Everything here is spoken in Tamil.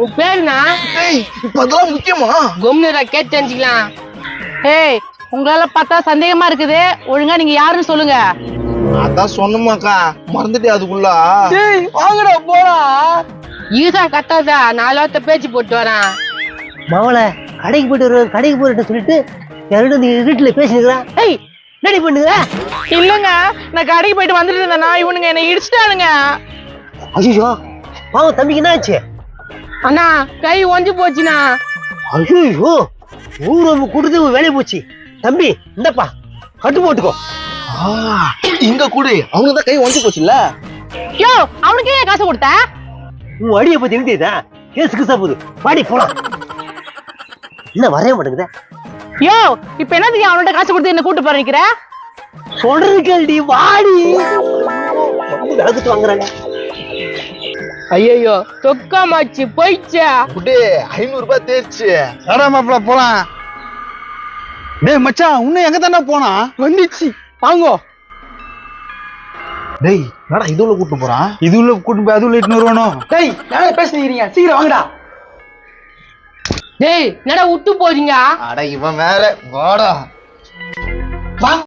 உன் பேருனா? இப்ப அதெல்லாம் முக்கியமா? கொம்னுரா கேட்டு தெரிஞ்சுக்கலாம். ஏய், உங்களால பார்த்தா சந்தேகமா இருக்குது. ஒழுங்கா நீங்க யாருன்னு சொல்லுங்க. அதான் சொன்னமாக்கா, மறந்துட்டே அதுக்குள்ள. வாங்கடா போலாம். ஈசா கத்தாதா, 4 வார்த்தை பேச்சு போட்டு வரேன். மவள கடைக்கு போயிட்டு வருவேன், கடைக்கு போயிட்டு சொல்லிட்டு யாரும் நீ வீட்டுல பேசினுக்கிறான். ஏய், என்னடி பண்ணுங்க? இல்லங்க, நான் கடைக்கு போயிட்டு வந்துட்டு இருந்தேனா இவனுங்க என்னை இடிச்சிட்டானுங்க. ஐயோ, பாவம் தம்பிக்கு என்ன ஆச்சு? அண்ணா கை ஒஞ்சு போச்சுண்ணா. ஐயோ, ஊர் கூட்டது வேலையை போச்சு. தம்பி இந்தப்பா கட்டு போட்டுக்கோ. இங்க கூடு, அவங்கதான் கை ஒஞ்சு போச்சுல்ல. யோ, அவனுக்கே காசு கொடுத்த? உன் அடியை பத்தி எழுதியதா? கேஸுக்கு சாப்பிடுது, பாடி போலாம். என்ன வரைய மாட்டேங்குத? யோ, இப்ப என்னதுக்கு அவன்கிட்ட காசு கொடுத்து என்ன கூட்டு போற நிக்கிற? சொல்றது கேள்வி, வாடி. விளக்கத்து வாங்குறாங்க. ஐயோ தொக்காமாச்சு போயிடுச்சா. குட்டே 500 ரூபாய் தேர்ச்சு. மாப்பிள போலாம். டேய் மச்சான், இன்னும் எங்க தானே போனா? வந்துச்சு வாங்கோ. டேய் என்னடா இதுல கூட்டு போறான்? இது உள்ள கூட்டு போய் அது உள்ள இட்டுன்னு வருவானோ? டேய் நானே பேசுறீங்க, சீக்கிரம் வாங்கடா. டேய் என்னடா விட்டு போறீங்க? அட இவன் வேற வாடா.